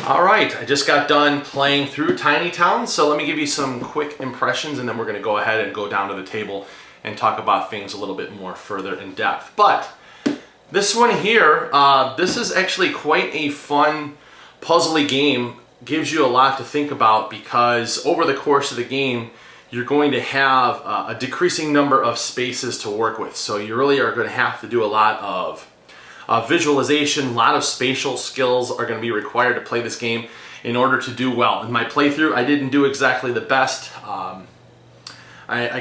All right, I just got done playing through Tiny Towns, so let me give you some quick impressions and then we're going to go ahead and go down to the table and talk about things a little bit more further in depth. But this one here, this is actually quite a fun puzzly game. Gives you a lot to think about because over the course of the game, you're going to have a decreasing number of spaces to work with. So you really are going to have to do a lot of visualization, a lot of spatial skills are going to be required to play this game in order to do well. In my playthrough, I didn't do exactly the best. I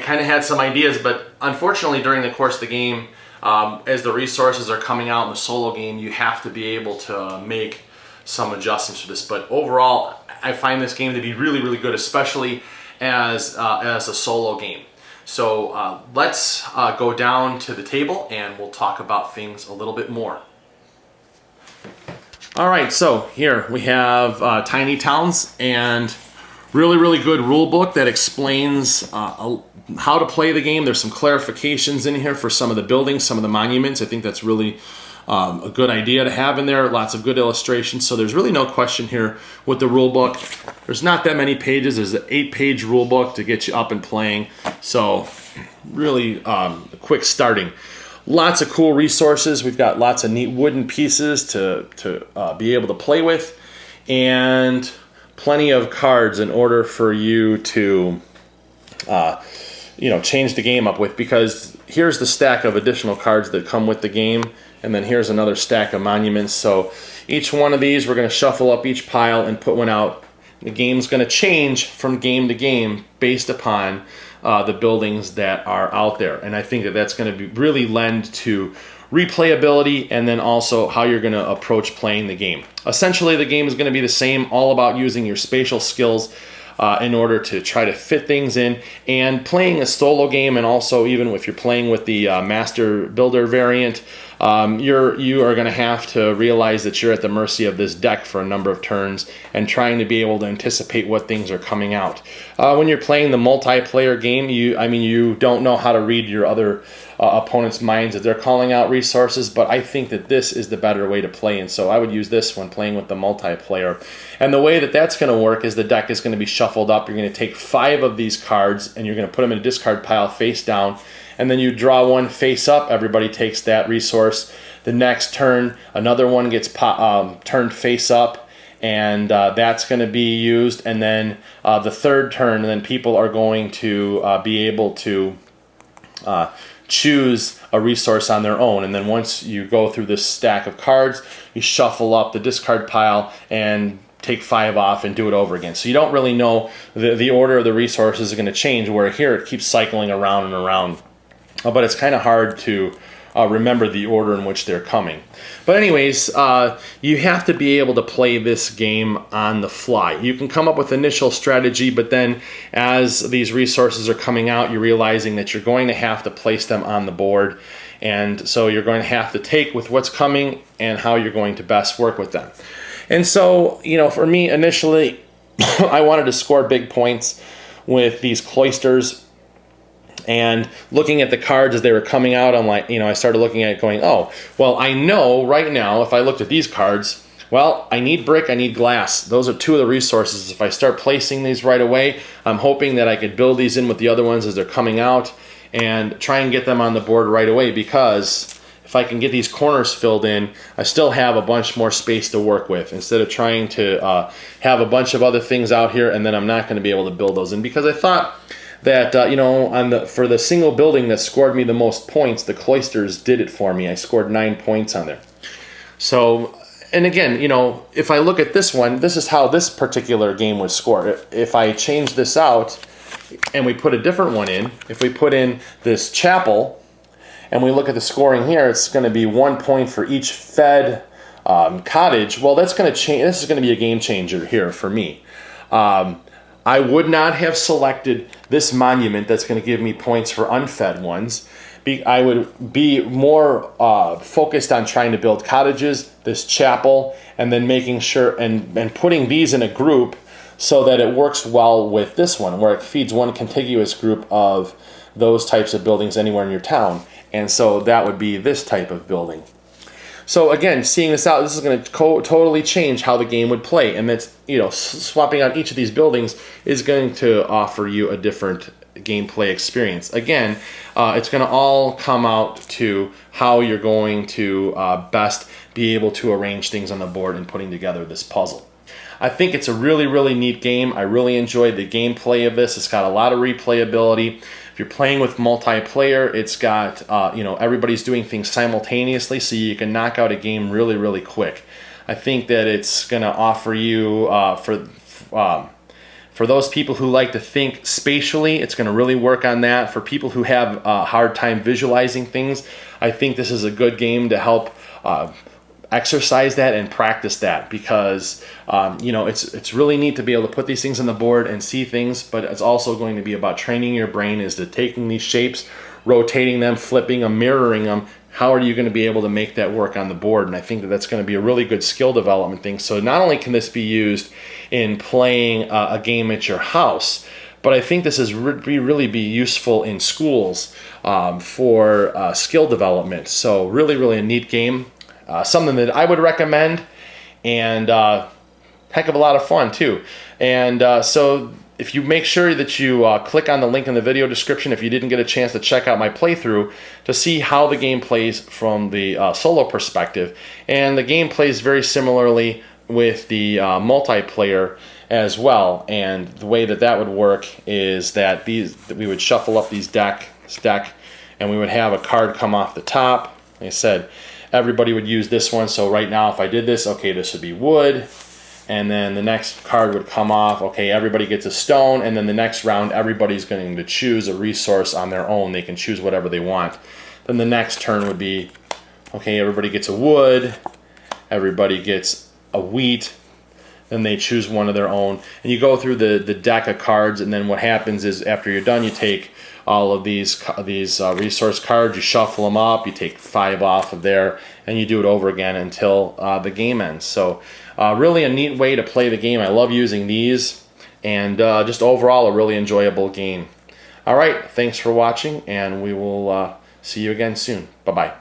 kind of had some ideas, but unfortunately during the course of the game, as the resources are coming out in the solo game, you have to be able to make some adjustments for this. But overall, I find this game to be really, really good, especially as a solo game. So let's go down to the table and we'll talk about things a little bit more. All right, so here we have Tiny Towns and really, really good rule book that explains how to play the game. There's some clarifications in here for some of the buildings, some of the monuments. I think that's really a good idea to have in there. Lots of good illustrations. So there's really no question here with the rule book. There's not that many pages. There's an 8-page rule book to get you up and playing. So really quick starting. Lots of cool resources. We've got lots of neat wooden pieces to be able to play with, and plenty of cards in order for you to change the game up with, because here's the stack of additional cards that come with the game, and then here's another stack of monuments. So each one of these, we're going to shuffle up each pile and put one out. The game's going to change from game to game based upon the buildings that are out there. And I think that that's going to really lend to replayability and then also how you're going to approach playing the game. Essentially, the game is going to be the same, all about using your spatial skills in order to try to fit things in, and playing a solo game, and also even if you're playing with the Master Builder variant, you are going to have to realize that you're at the mercy of this deck for a number of turns and trying to be able to anticipate what things are coming out. When you're playing the multiplayer game, you don't know how to read your other opponent's minds as they're calling out resources, but I think that this is the better way to play, and so I would use this when playing with the multiplayer. And the way that that's going to work is the deck is going to be shuffled up. You're going to take 5 of these cards and you're going to put them in a discard pile face down, and then you draw one face up. Everybody takes that resource. The next turn, another one gets turned face up, and that's going to be used. And then the third turn, and then people are going to be able to choose a resource on their own. And then once you go through this stack of cards, you shuffle up the discard pile and take 5 off and do it over again. So you don't really know the order of the resources is going to change, where here it keeps cycling around and around. But it's kind of hard to remember the order in which they're coming. But anyways, you have to be able to play this game on the fly. You can come up with initial strategy, but then as these resources are coming out, you're realizing that you're going to have to place them on the board. And so you're going to have to take with what's coming and how you're going to best work with them. And so, for me, initially, I wanted to score big points with these cloisters. And looking at the cards as they were coming out, I'm like, I started looking at it going, oh, well, I know right now if I looked at these cards, well, I need brick, I need glass. Those are 2 of the resources. If I start placing these right away, I'm hoping that I could build these in with the other ones as they're coming out and try and get them on the board right away, because if I can get these corners filled in, I still have a bunch more space to work with, instead of trying to have a bunch of other things out here and then I'm not going to be able to build those in. Because I thought that for the single building that scored me the most points, the cloisters did it for me. I scored 9 points on there. So, and again, if I look at this one, this is how this particular game was scored. If I change this out and we put a different one in, if we put in this chapel and we look at the scoring here, it's going to be 1 point for each fed cottage. Well, that's going to change. This is going to be a game changer here for me. I would not have selected this monument that's going to give me points for unfed ones. I would be more focused on trying to build cottages, this chapel, and then making sure and putting these in a group so that it works well with this one, where it feeds one contiguous group of those types of buildings anywhere in your town. And so that would be this type of building. So again, seeing this out, this is going to totally change how the game would play, and that's, you know, swapping out each of these buildings is going to offer you a different gameplay experience. Again, it's going to all come out to how you're going to best be able to arrange things on the board and putting together this puzzle. I think it's a really, really neat game. I really enjoyed the gameplay of this. It's got a lot of replayability. If you're playing with multiplayer, it's got, you know, everybody's doing things simultaneously, so you can knock out a game really, really quick. I think that it's going to offer you, for those people who like to think spatially, it's going to really work on that. For people who have a hard time visualizing things, I think this is a good game to help exercise that and practice that, because you know, it's really neat to be able to put these things on the board and see things, but it's also going to be about training your brain as to taking these shapes, rotating them, flipping them, mirroring them. How are you going to be able to make that work on the board? And I think that that's going to be a really good skill development thing. So not only can this be used in playing a game at your house, but I think this is really be useful in schools for skill development. So really, really a neat game. Something that I would recommend, and heck of a lot of fun too. And so if you make sure that you click on the link in the video description if you didn't get a chance to check out my playthrough to see how the game plays from the solo perspective. And the game plays very similarly with the multiplayer as well. And the way that that would work is that we would shuffle up this deck, and we would have a card come off the top. Like I said, everybody would use this one. So right now, if I did this, okay, this would be wood. And then the next card would come off. Okay, everybody gets a stone. And then the next round, everybody's going to choose a resource on their own. They can choose whatever they want. Then the next turn would be, okay, everybody gets a wood. Everybody gets a wheat. Then they choose one of their own. And you go through the deck of cards. And then what happens is after you're done, you take all of these resource cards, you shuffle them up, you take 5 off of there, and you do it over again until the game ends. So really a neat way to play the game. I love using these, and just overall a really enjoyable game. All right, thanks for watching, and we will see you again soon. Bye-bye.